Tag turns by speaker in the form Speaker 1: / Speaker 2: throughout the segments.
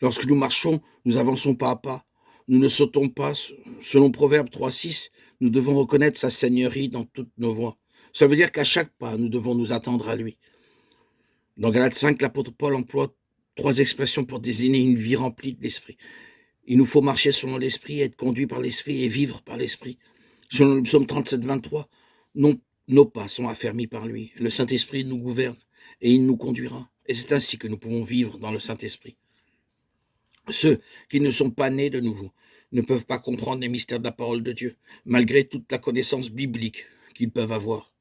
Speaker 1: Lorsque nous marchons, nous avançons pas à pas. Nous ne sautons pas. Selon Proverbe 3,6, nous devons reconnaître sa seigneurie dans toutes nos voies. Ça veut dire qu'à chaque pas, nous devons nous attendre à lui. Dans Galates 5, l'apôtre Paul emploie 3 expressions pour désigner une vie remplie de l'esprit. Il nous faut marcher selon l'esprit, être conduit par l'esprit et vivre par l'esprit. Selon le psaume 37, 23, nos pas sont affermis par lui. Le Saint-Esprit nous gouverne et il nous conduira. Et c'est ainsi que nous pouvons vivre dans le Saint-Esprit. Ceux qui ne sont pas nés de nouveau ne peuvent pas comprendre les mystères de la parole de Dieu, malgré toute la connaissance biblique qu'ils peuvent avoir.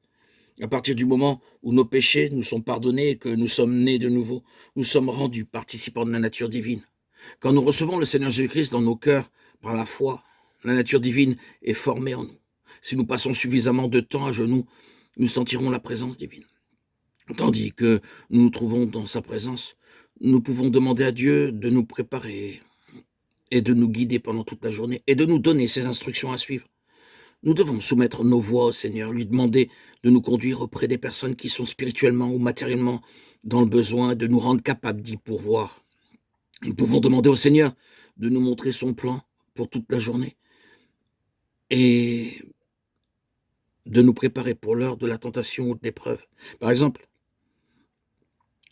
Speaker 1: À partir du moment où nos péchés nous sont pardonnés et que nous sommes nés de nouveau, nous sommes rendus participants de la nature divine. Quand nous recevons le Seigneur Jésus-Christ dans nos cœurs par la foi, la nature divine est formée en nous. Si nous passons suffisamment de temps à genoux, nous sentirons la présence divine. Tandis que nous nous trouvons dans sa présence, nous pouvons demander à Dieu de nous préparer et de nous guider pendant toute la journée et de nous donner ses instructions à suivre. Nous devons soumettre nos voies au Seigneur, lui demander de nous conduire auprès des personnes qui sont spirituellement ou matériellement dans le besoin, de nous rendre capables d'y pourvoir. Nous pouvons demander au Seigneur de nous montrer son plan pour toute la journée et de nous préparer pour l'heure de la tentation ou de l'épreuve. Par exemple,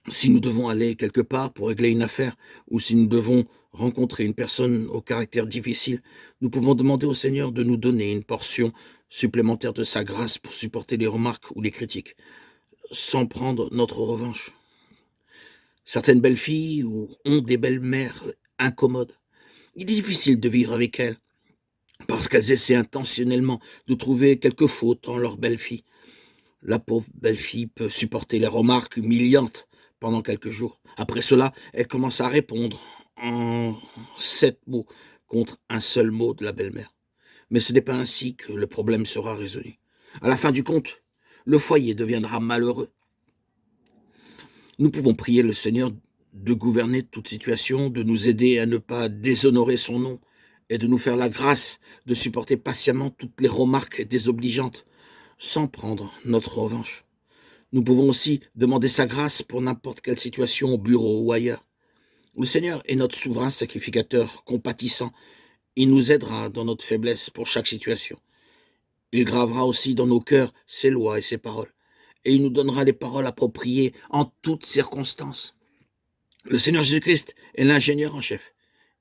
Speaker 1: si nous devons aller quelque part pour régler une affaire ou si nous devons rencontrer une personne au caractère difficile, nous pouvons demander au Seigneur de nous donner une portion supplémentaire de sa grâce pour supporter les remarques ou les critiques, sans prendre notre revanche. Certaines belles filles ont des belles-mères incommodes. Il est difficile de vivre avec elles, parce qu'elles essaient intentionnellement de trouver quelques fautes en leur belle-fille. La pauvre belle-fille peut supporter les remarques humiliantes pendant quelques jours. Après cela, elle commence à répondre en 7 mots contre un seul mot de la belle-mère. Mais ce n'est pas ainsi que le problème sera résolu. À la fin du compte, le foyer deviendra malheureux. Nous pouvons prier le Seigneur de gouverner toute situation, de nous aider à ne pas déshonorer son nom et de nous faire la grâce de supporter patiemment toutes les remarques désobligeantes sans prendre notre revanche. Nous pouvons aussi demander sa grâce pour n'importe quelle situation au bureau ou ailleurs. Le Seigneur est notre souverain sacrificateur compatissant. Il nous aidera dans notre faiblesse pour chaque situation. Il gravera aussi dans nos cœurs ses lois et ses paroles. Et il nous donnera les paroles appropriées en toutes circonstances. Le Seigneur Jésus-Christ est l'ingénieur en chef.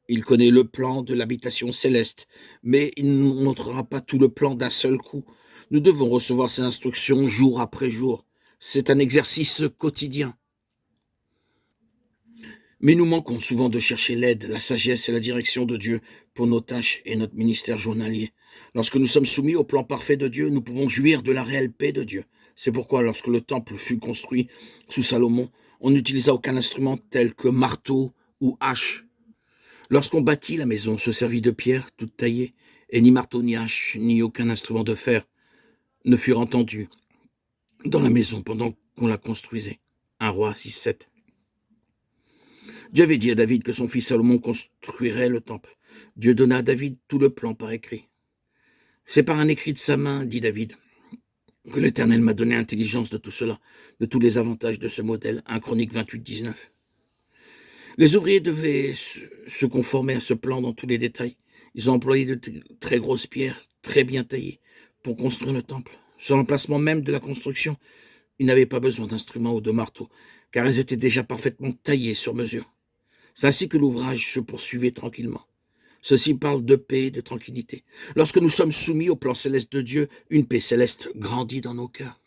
Speaker 1: Il connaît le plan de l'habitation céleste, mais il ne nous montrera pas tout le plan d'un seul coup. Nous devons recevoir ses instructions jour après jour. C'est un exercice quotidien. Mais nous manquons souvent de chercher l'aide, la sagesse et la direction de Dieu pour nos tâches et notre ministère journalier. Lorsque nous sommes soumis au plan parfait de Dieu, nous pouvons jouir de la réelle paix de Dieu. C'est pourquoi lorsque le temple fut construit sous Salomon, on n'utilisa aucun instrument tel que marteau ou hache. Lorsqu'on bâtit la maison, on se servit de pierres toutes taillées, et ni marteau, ni hache, ni aucun instrument de fer ne furent entendus dans la maison pendant qu'on la construisait. 1 Roi 6,7. Dieu avait dit à David que son fils Salomon construirait le temple. Dieu donna à David tout le plan par écrit. C'est par un écrit de sa main, dit David, que l'Éternel m'a donné intelligence de tout cela, de tous les avantages de ce modèle. 1 Chronique 28, 19. Les ouvriers devaient se conformer à ce plan dans tous les détails. Ils ont employé de très grosses pierres, très bien taillées, pour construire le temple. Sur l'emplacement même de la construction, ils n'avaient pas besoin d'instruments ou de marteaux, car elles étaient déjà parfaitement taillées sur mesure. C'est ainsi que l'ouvrage se poursuivait tranquillement. Ceci parle de paix et de tranquillité. Lorsque nous sommes soumis au plan céleste de Dieu, une paix céleste grandit dans nos cœurs.